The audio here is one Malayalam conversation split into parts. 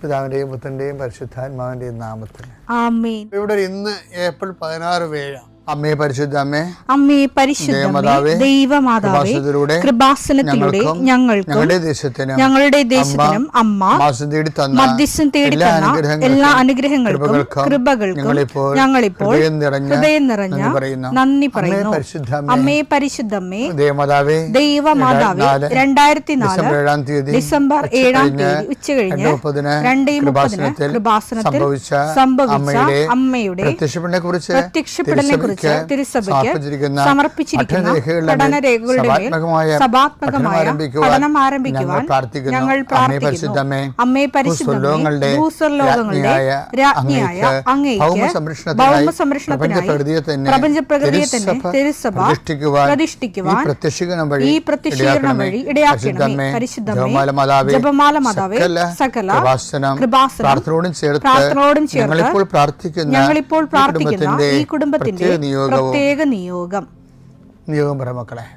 പിതാവിന്റെയും പുത്രന്റെയും പരിശുദ്ധാത്മാവിന്റെയും നാമത്തിൽ ആമേൻ. ഇവിടെ ഇന്ന് ഏപ്രിൽ 16 വേഴ അമ്മേ പരിശുദ്ധ അമ്മേ, അമ്മേ പരിശുദ്ധമേ, ദൈവമാതാവേ, കൃപാസനത്തിലൂടെ ഞങ്ങളുടെ ദേശത്തിനും അമ്മ മധ്യസ്ഥം തേടി തന്ന എല്ലാ അനുഗ്രഹങ്ങൾക്കും കൃപകൾക്കും ഞങ്ങളിപ്പോൾ ഹൃദയം നിറഞ്ഞ നന്ദി പറയുന്നു. അമ്മേ പരിശുദ്ധമേ, ദൈവമാതാവേ, 2004 ഡിസംബർ 7 ഉച്ചകഴിഞ്ഞ് 2:30 കൃപാസനത്തിൽ സംഭവിച്ച അമ്മയുടെ പ്രത്യക്ഷപ്പെടലിനെ കുറിച്ച് തിരുസഭയ്ക്ക് സമർപ്പിച്ചിരിക്കുന്ന പഠനരേഖകളുടെ സഭാത്മകമായ പഠനം ആരംഭിക്കുവാൻ ഞങ്ങൾ പ്രാർത്ഥിക്കുന്നു. അമ്മേ പരിശുദ്ധമേ, ഭൂസ്വർലോകങ്ങളുടെ രാജ്ഞിയായ അങ്ങേയ്ക്ക് ഭൗമസംരക്ഷണത്തിനായി പ്രപഞ്ചപ്രകൃതിയെ തന്നെ തിരുസഭ പ്രതിഷ്ഠിക്കുവാൻ ഈ പ്രത്യക്ഷീകരണം വഴി ഇടയാക്കണമേ. പരിശുദ്ധമേ, ജപമാല മാതാവേ, സകല കൃപാസനം പ്രാർത്ഥനയോടും ചേർത്ത് ഞങ്ങളിപ്പോൾ പ്രാർത്ഥിക്കുന്ന ഈ കുടുംബത്തിന്റെ പ്രത്യേക നിയോഗം പറ മക്കളെ.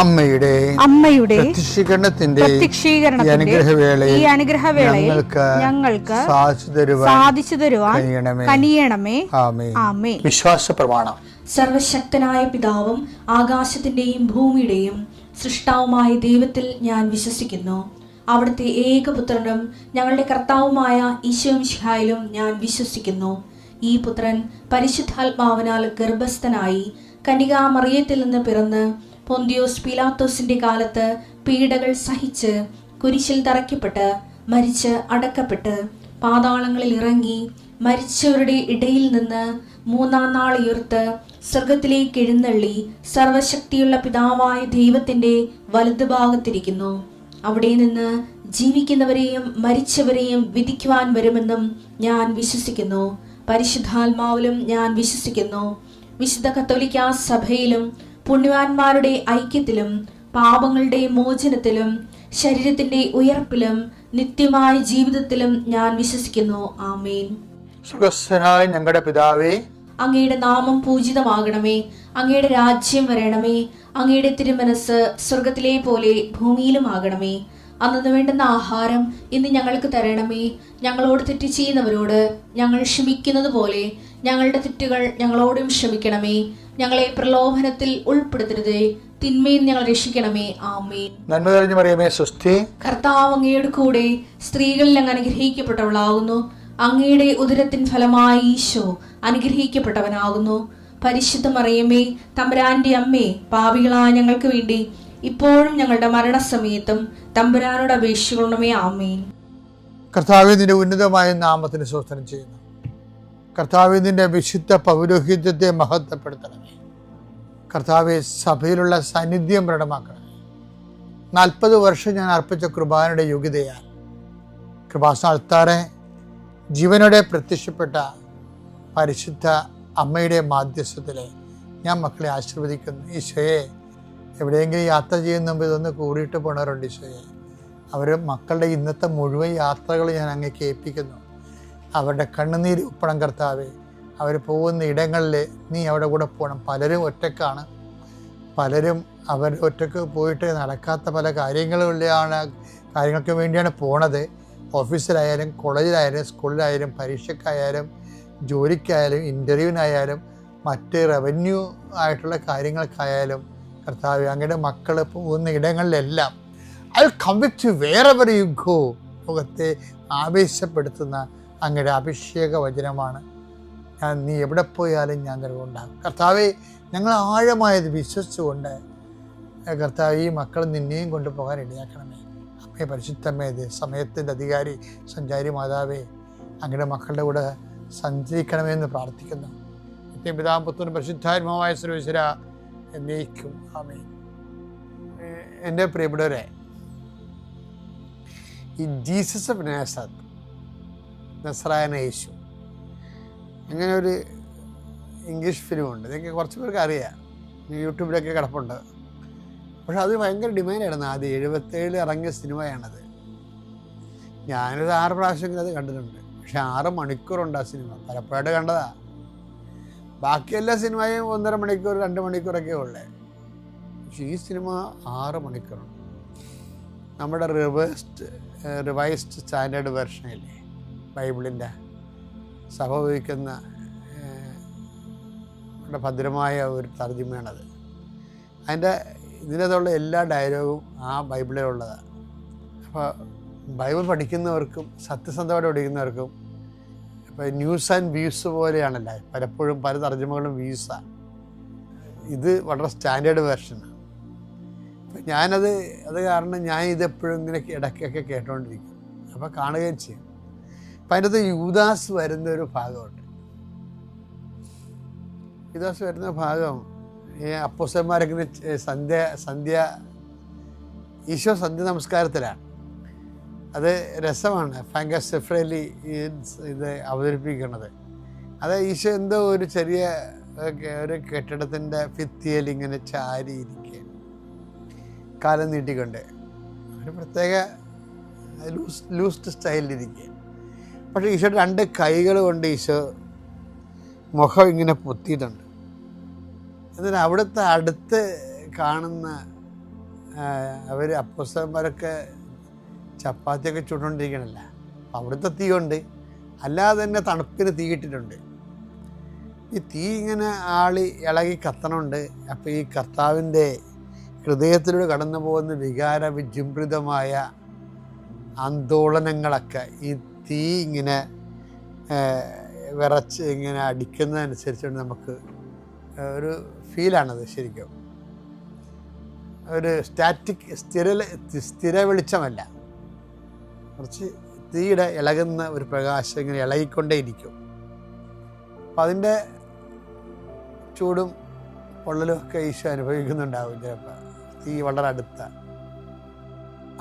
അമ്മയുടെ പ്രത്യക്ഷീകരണത്തിന്റെ ഈ അനുഗ്രഹവേളയിൽ ഞങ്ങൾക്ക് സാധിച്ചു തരുവാൻ കനിയണമേ. ആമേൻ. വിശ്വാസ പ്രമാണം. സർവശക്തനായ പിതാവും ആകാശത്തിന്റെയും ഭൂമിയുടെയും സൃഷ്ടാവുമായ ദൈവത്തിൽ ഞാൻ വിശ്വസിക്കുന്നു. അവിടുത്തെ ഏകപുത്രനും ഞങ്ങളുടെ കർത്താവുമായ ഈശോമിശിഹായിലും ഞാൻ വിശ്വസിക്കുന്നു. ഈ പുത്രൻ പരിശുദ്ധാത്മാവിനാൽ ഗർഭസ്ഥനായി കന്യകാമറിയത്തിൽ നിന്ന് പിറന്ന് പൊന്തിയോസ് പീലാത്തോസിന്റെ കാലത്ത് പീഡകൾ സഹിച്ച് കുരിശിൽ തറയ്ക്കപ്പെട്ട് മരിച്ച് അടക്കപ്പെട്ട് പാതാളങ്ങളിൽ ഇറങ്ങി മരിച്ചവരുടെ ഇടയിൽ നിന്ന് 3-ാം നാൾ ഉയർത്ത് സ്വർഗത്തിലേക്ക് എഴുന്നള്ളി സർവശക്തിയുള്ള പിതാവായ ദൈവത്തിന്റെ വലതുഭാഗത്തിരിക്കുന്നു. അവിടെ നിന്ന് ജീവിക്കുന്നവരെയും മരിച്ചവരെയും വിധിക്കുവാൻ വരുമെന്നും ഞാൻ വിശ്വസിക്കുന്നു. പരിശുദ്ധാത്മാവിലും ഞാൻ വിശ്വസിക്കുന്നു. വിശുദ്ധ കത്തോലിക്കാ സഭയിലും പുണ്യവാന്മാരുടെ ഐക്യത്തിലും പാപങ്ങളുടെ മോചനത്തിലും ശരീരത്തിന്റെ ഉയർപ്പിലും നിത്യമായ ജീവിതത്തിലും ഞാൻ വിശ്വസിക്കുന്നു. ആമേൻ. സ്വർഗ്ഗസ്ഥനായ ഞങ്ങളുടെ പിതാവേ, അങ്ങയുടെ നാമം പൂജിതമാകണമേ. അങ്ങയുടെ രാജ്യം വരണമേ. അങ്ങയുടെ തിരുമനസ് സ്വർഗത്തിലെ പോലെ ഭൂമിയിലും ആകണമേ. അന്നു വേണ്ടുന്ന ആഹാരം ഇന്ന് ഞങ്ങൾക്ക് തരണമേ. ഞങ്ങളോട് തെറ്റ് ചെയ്യുന്നവരോട് ഞങ്ങൾ ക്ഷമിക്കുന്നത് പോലെ ഞങ്ങളുടെ തെറ്റുകൾ ഞങ്ങളോടും ക്ഷമിക്കണമേ. ഞങ്ങളെ പ്രലോഭനത്തിൽ ഉൾപ്പെടുത്തരുതേ, തിന്മയിൽ ഞങ്ങൾ രക്ഷിക്കണമേ. ആമേൻ. നന്മ നിറഞ്ഞ മറിയമേ, സ്വസ്തി. കർത്താവ് അങ്ങയുടെ കൂടെ സ്ത്രീകളിൽ അങ്ങ് അനുഗ്രഹിക്കപ്പെട്ടവളാകുന്നു. അങ്ങയുടെ ഉദരത്തിൻ ഫലമായി ഈശോ അനുഗ്രഹിക്കപ്പെട്ടവനാകുന്നു. പരിശുദ്ധ മറിയമേ, തമ്പുരാന്റെ അമ്മേ, പാപികളായ ഞങ്ങൾക്ക് വേണ്ടി ഇപ്പോഴും ഞങ്ങളുടെ മരണസമയത്തും തമ്പുരാനോട് അപേക്ഷിക്കണമേ. ആമേൻ. കർത്താവേ, നിന്റെ ഉന്നതമായ നാമത്തിന് സ്തോത്രം ചെയ്യുന്നു. കർത്താവേ, നിന്റെ വിശുദ്ധ പൗരോഹിത്യത്തെ മഹത്വപ്പെടുത്തണമേ. കർത്താവെ, സഭയിലുള്ള സാന്നിധ്യം പ്രകടമാക്കണമേ. 40 വർഷം ഞാൻ അർപ്പിച്ച കൃപാനയുടെ യോഗ്യതയാൽ കൃപാസനത്താറെ ജീവനോടെ പ്രത്യക്ഷപ്പെട്ട പരിശുദ്ധ അമ്മയുടെ മാധ്യസ്ഥത്തിലെ ഞാൻ മക്കളെ ആശീർവദിക്കുന്നു. ഈശോയെ, എവിടെയെങ്കിലും യാത്ര ചെയ്യുന്ന മുമ്പ് ഇതൊന്ന് കൂടിയിട്ട് പോണവരുണ്ട്. ഈശോയെ, അവർ മക്കളുടെ ഇന്നത്തെ മുഴുവൻ യാത്രകൾ ഞാൻ അങ്ങേക്ക് ഏൽപ്പിക്കുന്നു. അവരുടെ കണ്ണുനീര് ഉപ്പണം കർത്താവേ. അവർ പോകുന്ന ഇടങ്ങളിൽ നീ അവിടെ കൂടെ പോകണം. പലരും ഒറ്റക്കാണ്, പലരും അവർ ഒറ്റക്ക് പോയിട്ട് നടക്കാത്ത പല കാര്യങ്ങൾക്ക് വേണ്ടിയാണ് പോണത്. ഓഫീസിലായാലും കോളേജിലായാലും സ്കൂളിലായാലും പരീക്ഷയ്ക്കായാലും ജോലിക്കായാലും ഇൻ്റർവ്യൂവിനായാലും മറ്റ് റവന്യൂ ആയിട്ടുള്ള കാര്യങ്ങൾക്കായാലും കർത്താവേ, അങ്ങയുടെ മക്കൾ പോകുന്ന ഇടങ്ങളിലെല്ലാം I will come with you wherever you go. ലോകത്തെ ആവേശപ്പെടുത്തുന്ന അങ്ങയുടെ അഭിഷേക വചനമാണ്. നീ എവിടെ പോയാലും ഞാൻ നിലകൊണ്ടാകും. കർത്താവെ, ഞങ്ങൾ ആഴമായത് വിശ്വസിച്ചുകൊണ്ട് കർത്താവ് ഈ മക്കൾ നിന്നെയും കൊണ്ടുപോകാൻ ഇടയാക്കണമേ. അമ്മേ പരിശുദ്ധമേ, സമയത്തിൻ്റെ അധികാരി സഞ്ചാരി മാതാവേ, അങ്ങയുടെ മക്കളുടെ കൂടെ സഞ്ചരിക്കണമേ എന്ന് പ്രാർത്ഥിക്കുന്നു. പിതാവും പുത്രനും പരിശുദ്ധാത്മാവായ സർവ്വേശ്വര എന്നേക്കും ആമേൻ. എൻ്റെ പ്രിയപ്പെട്ടവരെ, ഈ ജീസസ് ഓഫ് നാസറത്ത്, നസ്രായന യേശു, അങ്ങനെ ഒരു ഇംഗ്ലീഷ് ഫിലിമുണ്ട്. ഇതൊക്കെ കുറച്ച് പേർക്ക് അറിയാം, യൂട്യൂബിലൊക്കെ കിടപ്പുണ്ട്. പക്ഷെ അത് ഭയങ്കര ഡിമാൻഡായിരുന്നു. ആദ്യം 77 ഇറങ്ങിയ സിനിമയാണത്. ഞാനൊരു 6 പ്രാവശ്യമെങ്കിലും അത് കണ്ടിട്ടുണ്ട്. പക്ഷെ 6 മണിക്കൂറുണ്ട് ആ സിനിമ. പലപ്പോഴായിട്ട് കണ്ടതാ. ബാക്കി എല്ലാ സിനിമയും 1.5 മണിക്കൂർ 2 മണിക്കൂറൊക്കെ ഉള്ളേ. പക്ഷെ ഈ സിനിമ 6 മണിക്കൂറുണ്ട്. നമ്മുടെ റിവൈസ്ഡ് സ്റ്റാൻഡേർഡ് വെർഷനില്ലേ, ബൈബിളിൻ്റെ സഭ ഉപയോഗിക്കുന്ന ഭദ്രമായ ഒരു തർജ്ജിമയാണത്. അതിൻ്റെ ഇതിനകത്തുള്ള എല്ലാ ഡയലോഗും ആ ബൈബിളിലുള്ളതാണ്. അപ്പോൾ ബൈബിൾ പഠിക്കുന്നവർക്കും സത്യസന്ധമായിട്ട് പഠിക്കുന്നവർക്കും ഇപ്പോൾ ന്യൂസ് ആൻഡ് വ്യൂസ് പോലെയാണല്ലോ പലപ്പോഴും പല തർജ്ജിമകളും വ്യൂസാണ്. ഇത് വളരെ സ്റ്റാൻഡേർഡ് വെർഷനാണ്. അപ്പം അത് കാരണം ഞാൻ ഇതെപ്പോഴും ഇങ്ങനെ ഇടയ്ക്കൊക്കെ കേട്ടുകൊണ്ടിരിക്കും. അപ്പോൾ കാണുകയും ചെയ്യും. അപ്പം അതിൻ്റെ അകത്ത് യൂദാസ് വരുന്നൊരു ഭാഗമുണ്ട്. യൂദാസ് വരുന്ന ഭാഗം ഈ അപ്പോസ്തലന്മാരൊക്കെ ഈശോ സന്ധ്യ നമസ്കാരത്തിലാണ്. അത് രസമാണ് ഫാങ്കസ് സെഫ്രേലി ഇത് അവതരിപ്പിക്കുന്നത്. അത് ഈശോ എന്തോ ഒരു ചെറിയ ഒരു കെട്ടിടത്തിൻ്റെ ഭിത്തിയിൽ ഇങ്ങനെ ചാരിയിരിക്കുക, കാലം നീട്ടിക്കൊണ്ട് ഒരു പ്രത്യേക ലൂസ്ഡ് സ്റ്റൈലിലിരിക്കുക. പക്ഷേ ഈശോയുടെ 2 കൈകൾ കൊണ്ട് ഈശോ മുഖം ഇങ്ങനെ പൊത്തിയിട്ടുണ്ട്. എന്നിട്ട് അവിടുത്തെ അടുത്ത് കാണുന്ന അവർ അപ്പോസ്തലന്മാരൊക്കെ ചപ്പാത്തിയൊക്കെ ചുട്ടുകൊണ്ടിരിക്കണല്ല. അവിടുത്തെ തീ കൊണ്ട് അല്ലാതെ തന്നെ തണുപ്പിന് തീയിട്ടിട്ടുണ്ട്. ഈ തീ ഇങ്ങനെ ഇളകി കത്തണുണ്ട്. അപ്പോൾ ഈ കർത്താവിൻ്റെ ഹൃദയത്തിലൂടെ കടന്നു പോകുന്ന വികാര വിജൃംഭിതമായ ആന്തോളനങ്ങളൊക്കെ ഈ തീ ഇങ്ങനെ വിറച്ച് ഇങ്ങനെ അടിക്കുന്നതനുസരിച്ചുകൊണ്ട് നമുക്ക് ഒരു ഫീലാണത്. ശരിക്കും ഒരു സ്ഥിര വെളിച്ചമല്ല, കുറച്ച് തീയുടെ ഇളകുന്ന ഒരു പ്രകാശം ഇങ്ങനെ ഇളകിക്കൊണ്ടേയിരിക്കും. അപ്പം അതിൻ്റെ ചൂടും പൊള്ളലും ഒക്കെ ഈശോ അനുഭവിക്കുന്നുണ്ടാവും ചിലപ്പോൾ. തീ വളരെ അടുത്ത.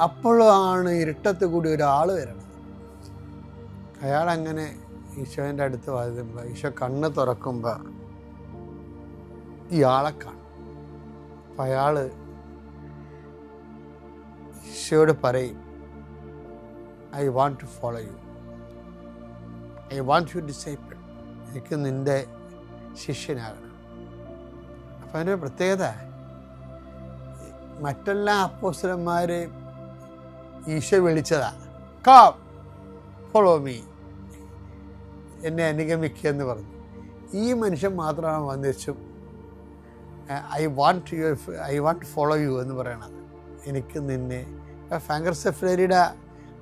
അപ്പോഴാണ് ഇരുട്ടത്ത് കൂടി ഒരാൾ വരണത്. അയാളങ്ങനെ ഈശോൻ്റെ അടുത്ത് വരുമ്പോൾ ഈശോ കണ്ണ് തുറക്കുമ്പോൾ ഇയാളെ കാണും. അപ്പം അയാൾ ഈശോയോട് പറയും, I want to follow you, I want you disciple, എനിക്ക് നിൻ്റെ ശിഷ്യനാകണം. അപ്പം അതിൻ്റെ പ്രത്യേകത, മറ്റെല്ലാ അപ്പോസ്തലന്മാർ ഈശോ വിളിച്ചതാ, കം ഫോളോ മീ, എന്നെ അനുഗമിക്കുക എന്ന് പറഞ്ഞു. ഈ മനുഷ്യൻ മാത്രമാണ് വന്നിച്ചും ഐ വാണ്ട് ഫോളോ യു എന്ന് പറയണത്, എനിക്ക് നിന്നെ. ഫാങ്കസ് സെഫ്രേലിയുടെ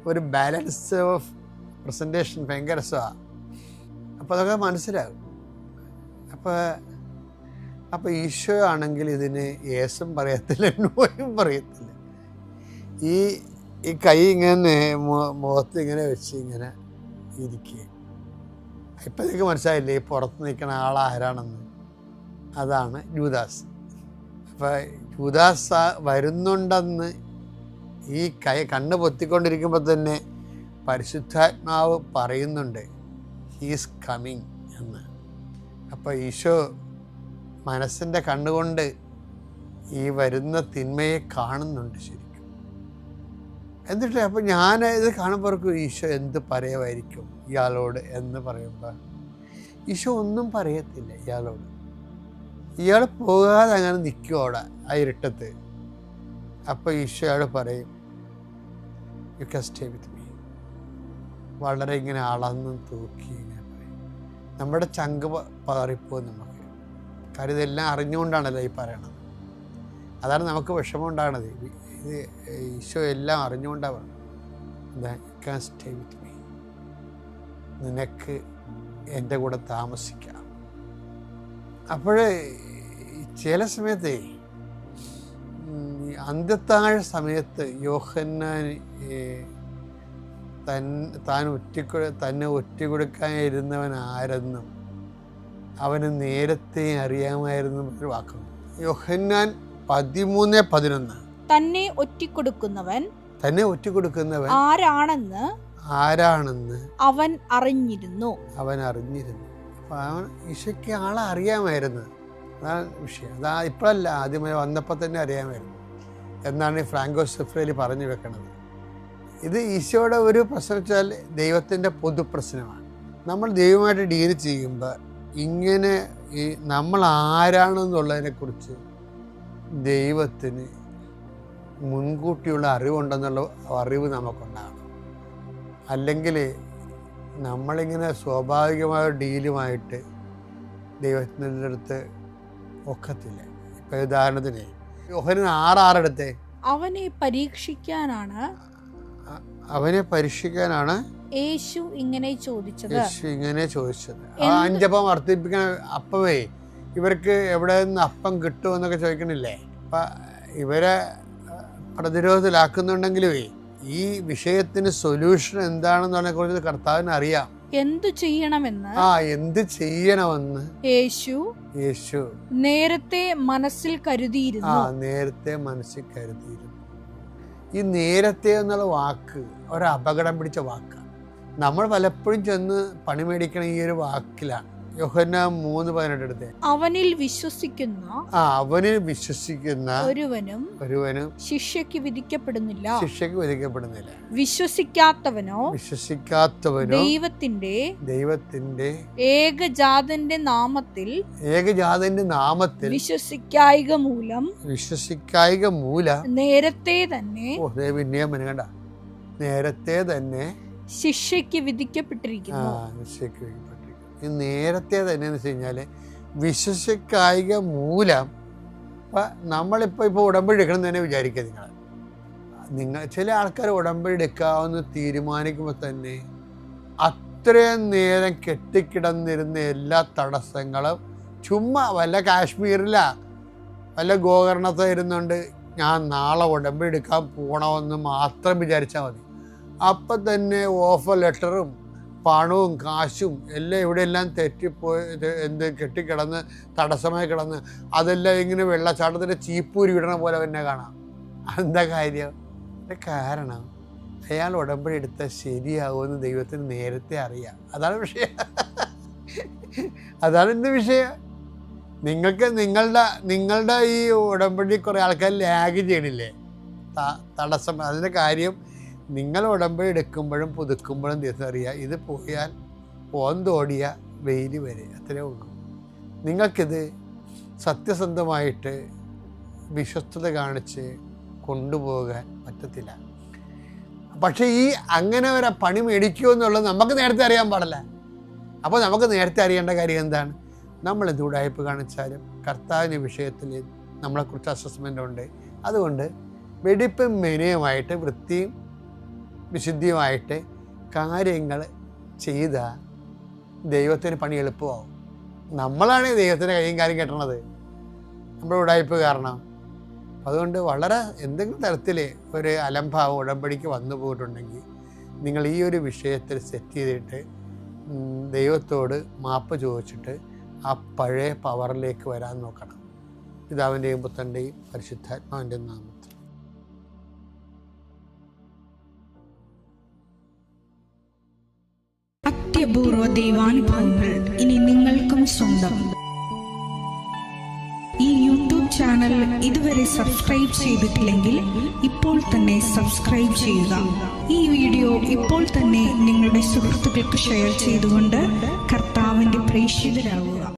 ഒരു ബാലൻസ് ഓഫ് പ്രസൻറ്റേഷൻ ഭയങ്കര രസമാണ്. അപ്പോൾ അതൊക്കെ മനസ്സിലാകും. അപ്പോൾ ഈശോ ആണെങ്കിൽ ഇതിന് യേസും പറയത്തില്ല, നോയും പറയത്തില്ല. ഈ കൈ ഇങ്ങനെ മുഖത്ത് ഇങ്ങനെ വെച്ച് ഇങ്ങനെ ഇരിക്കുക. ഇപ്പം നിങ്ങൾക്ക് മനസ്സിലായില്ലേ ഈ പുറത്ത് നിൽക്കുന്ന ആളാരാണെന്ന്? അതാണ് യൂദാസ്. അപ്പോൾ യൂദാസ് വരുന്നുണ്ടെന്ന് ഈ കണ്ണ് പൊത്തിക്കൊണ്ടിരിക്കുമ്പോൾ തന്നെ പരിശുദ്ധാത്മാവ് പറയുന്നുണ്ട്, ഹീസ് കമ്മിങ് എന്ന്. അപ്പോൾ ഈശോ മനസ്സിൻ്റെ കണ്ണുകൊണ്ട് ഈ വരുന്ന തിന്മയെ കാണുന്നുണ്ട് ശരിക്കും. എന്നിട്ട് അപ്പോൾ ഞാൻ ഇത് കാണുമ്പോഴേക്കും ഈശോ എന്ത് പറയുമായിരിക്കും ഇയാളോട് എന്ന് പറയുമ്പോൾ ഈശോ ഒന്നും പറയത്തില്ല ഇയാളോട്. ഇയാൾ പോകാതെ അങ്ങനെ നിൽക്കും അവിടെ ആ ഇരുട്ടത്ത്. അപ്പോൾ ഈശോ അയാൾ പറയും, U can stay with me. വളരെ ഇങ്ങനെ അളന്നും തൂക്കി ഇങ്ങനെ പറയും. നമ്മുടെ ചങ്ക് പതറിപ്പോകും നമുക്ക്. കാര്യം ഇതെല്ലാം അറിഞ്ഞുകൊണ്ടാണല്ലോ ഈ പറയണത്. അതാണ് നമുക്ക് വിഷമം ഉണ്ടാകണത്. ഇത് ഈശോ എല്ലാം അറിഞ്ഞുകൊണ്ടാണ്. You can stay with me, നിനക്ക് എൻ്റെ കൂടെ താമസിക്കാം. അപ്പോഴേ ചില സമയത്തെ അന്ത്യത്താഴ സമയത്ത് യോഹന്നാൻ തന്നെ ഒറ്റുകൊടുക്കാനിരുന്നവൻ ആരെന്നും അവന് നേരത്തെ അറിയാമായിരുന്നു ഒരു വാക്കുണ്ട്. യോഹന്നാൻ 13:11 തന്നെ ഒറ്റിക്കൊടുക്കുന്നവൻ ആരാണെന്ന് അവൻ അറിഞ്ഞിരുന്നു. അപ്പൊ അവൻ ഈശോയ്ക്ക് ആളെ അറിയാമായിരുന്നു. അതാണ് വിഷയം. അതാ ഇപ്പോഴല്ല, ആദ്യമായി വന്നപ്പോൾ തന്നെ അറിയാമായിരുന്നു എന്നാണ് ഫ്രാങ്കോ സെഫ്രേലി പറഞ്ഞു വെക്കണത്. ഇത് ഈശോയുടെ ഒരു പ്രശ്നം വെച്ചാൽ ദൈവത്തിൻ്റെ പൊതുപ്രശ്നമാണ്. നമ്മൾ ദൈവമായിട്ട് ഡീൽ ചെയ്യുമ്പോൾ ഇങ്ങനെ ഈ നമ്മൾ ആരാണെന്നുള്ളതിനെക്കുറിച്ച് ദൈവത്തിന് മുൻകൂട്ടിയുള്ള അറിവുണ്ടെന്നുള്ള അറിവ് നമുക്കുണ്ടാകണം. അല്ലെങ്കിൽ നമ്മളിങ്ങനെ സ്വാഭാവികമായ ഡീലുമായിട്ട് ദൈവത്തിൻ്റെ അടുത്ത് ഒക്കത്തില്ല. ഇപ്പം ഉദാഹരണത്തിന് യോഹന്നാൻ 6:6 എടുത്തേ. അവനെ പരീക്ഷിക്കാനാണ് യേശു ഇങ്ങനെ ചോദിച്ചത്. ആ 5 അപ്പം വർദ്ധിപ്പിക്കാൻ അപ്പവേ ഇവർക്ക് എവിടെ നിന്ന് അപ്പം കിട്ടുമെന്നൊക്കെ ചോദിക്കണില്ലേ? അപ്പം ഇവരെ പ്രതിരോധത്തിലാക്കുന്നുണ്ടെങ്കിലേ ഈ വിഷയത്തിന് സൊല്യൂഷൻ എന്താണെന്നതിനെ കുറിച്ച് കർത്താവിന് അറിയാം. എന്ത് ചെയ്യണമെന്ന് യേശു നേരത്തെ മനസ്സിൽ കരുതിയിരുന്നു. ഈ നേരത്തെ എന്നുള്ള വാക്ക് ഒരു അപകടം പിടിച്ച വാക്കാണ്. നമ്മൾ പലപ്പോഴും ചെന്ന് പണി മേടിക്കണ ഈ ഒരു വാക്കിലാണ്. യോഹന്നാൻ 3:18 എടുത്തേ. അവനിൽ വിശ്വസിക്കുന്ന ഒരുവനും ശിക്ഷയ്ക്ക് വിധിക്കപ്പെടുന്നില്ല. വിശ്വസിക്കാത്തവനോ ദൈവത്തിന്റെ ഏകജാതന്റെ നാമത്തിൽ വിശ്വസിക്കായിക മൂലം നേരത്തെ തന്നെ ശിക്ഷയ്ക്ക് വിധിക്കപ്പെട്ടിരിക്കുന്നു. നേരത്തെ തന്നെ എന്ന് വെച്ച് കഴിഞ്ഞാൽ വിശ്വസിക്കായിക മൂലം. നമ്മളിപ്പോൾ ഉടമ്പടി എടുക്കണം തന്നെ വിചാരിക്കുക. നിങ്ങൾ ചില ആൾക്കാർ ഉടമ്പടി എടുക്കാമെന്ന് തീരുമാനിക്കുമ്പോൾ തന്നെ അത്രയും നേരം കെട്ടിക്കിടന്നിരുന്ന എല്ലാ തടസ്സങ്ങളും ചുമ്മാ വല്ല കാശ്മീരിലാ വല്ല ഗോകർണത്തോ ഇരുന്നുകൊണ്ട് ഞാൻ നാളെ ഉടമ്പടി എടുക്കാൻ പോകണമെന്ന് മാത്രം വിചാരിച്ചാൽ മതി. അപ്പം തന്നെ ഓഫർ ലെറ്ററും പണവും കാശും എല്ലാം ഇവിടെയെല്ലാം തെറ്റിപ്പോയി കെട്ടിക്കിടന്ന് തടസ്സമായി കിടന്ന് അതെല്ലാം ഇങ്ങനെ വെള്ളച്ചാട്ടത്തിൻ്റെ ചീപ്പൂരി വിടണ പോലെ തന്നെ കാണാം. എന്താ കാര്യം? കാരണം അയാൾ ഉടമ്പടി എടുത്താൽ ശരിയാകുമെന്ന് ദൈവത്തിന് നേരത്തെ അറിയാം. അതാണ് വിഷയം. അതാണ് ഇന്ന് വിഷയം. നിങ്ങൾക്ക് നിങ്ങളുടെ ഈ ഉടമ്പടി കുറേ ആൾക്കാർ ലാഗ് ചെയ്യണില്ലേ, തടസ്സം. അതിൻ്റെ കാര്യം നിങ്ങൾ ഉടമ്പടി എടുക്കുമ്പോഴും പുതുക്കുമ്പോഴും ദിവസം അറിയാം. ഇത് പോയാൽ പോന്തോടിയ വെയിൽ വരെ, അത്രേ ഉള്ളൂ. നിങ്ങൾക്കിത് സത്യസന്ധമായിട്ട് വിശ്വസ്തത കാണിച്ച് കൊണ്ടുപോകാൻ പറ്റത്തില്ല. പക്ഷേ ഈ അങ്ങനെ ഒരു പണി മേടിക്കുമോ എന്നുള്ളത് നമുക്ക് നേരത്തെ അറിയാൻ പാടില്ല. അപ്പോൾ നമുക്ക് നേരത്തെ അറിയേണ്ട കാര്യം എന്താണ്? നമ്മൾ എന്ത് ഉടായ്പ കാണിച്ചാലും കർത്താവിൻ്റെ വിഷയത്തിൽ നമ്മളെക്കുറിച്ച് അസസ്മെൻ്റ് ഉണ്ട്. അതുകൊണ്ട് വെടിപ്പും മെനയുമായിട്ട് വൃത്തിയും വിശുദ്ധിയുമായിട്ട് കാര്യങ്ങൾ ചെയ്താൽ ദൈവത്തിന് പണി എളുപ്പമാവും. നമ്മളാണ് ദൈവത്തിൻ്റെ കൈയും കാര്യം കെട്ടണത്, നമ്മുടെ ഉടായ്പ കാരണം. അതുകൊണ്ട് വളരെ എന്തെങ്കിലും തരത്തിൽ ഒരു അലംഭാവം ഉടമ്പടിക്ക് വന്നു പോയിട്ടുണ്ടെങ്കിൽ നിങ്ങൾ ഈ ഒരു വിഷയത്തിൽ സെറ്റ് ചെയ്തിട്ട് ദൈവത്തോട് മാപ്പ് ചോദിച്ചിട്ട് ആ പഴയ പവറിലേക്ക് വരാൻ നോക്കണം. പിതാവിൻ്റെയും പുത്രൻ്റെയും പരിശുദ്ധാത്മാവിൻ്റെയും നാമത്തിൽ. അത്യപൂർവ ദൈവാനുഭവങ്ങൾ ഇനി നിങ്ങൾക്കും സ്വന്തം. ഈ യൂട്യൂബ് ചാനൽ ഇതുവരെ സബ്സ്ക്രൈബ് ചെയ്തിട്ടില്ലെങ്കിൽ ഇപ്പോൾ തന്നെ സബ്സ്ക്രൈബ് ചെയ്യുക. ഈ വീഡിയോ ഇപ്പോൾ തന്നെ നിങ്ങളുടെ സുഹൃത്തുക്കൾക്ക് ഷെയർ ചെയ്തുകൊണ്ട് കർത്താവിന്റെ പ്രേക്ഷിതരാകുക.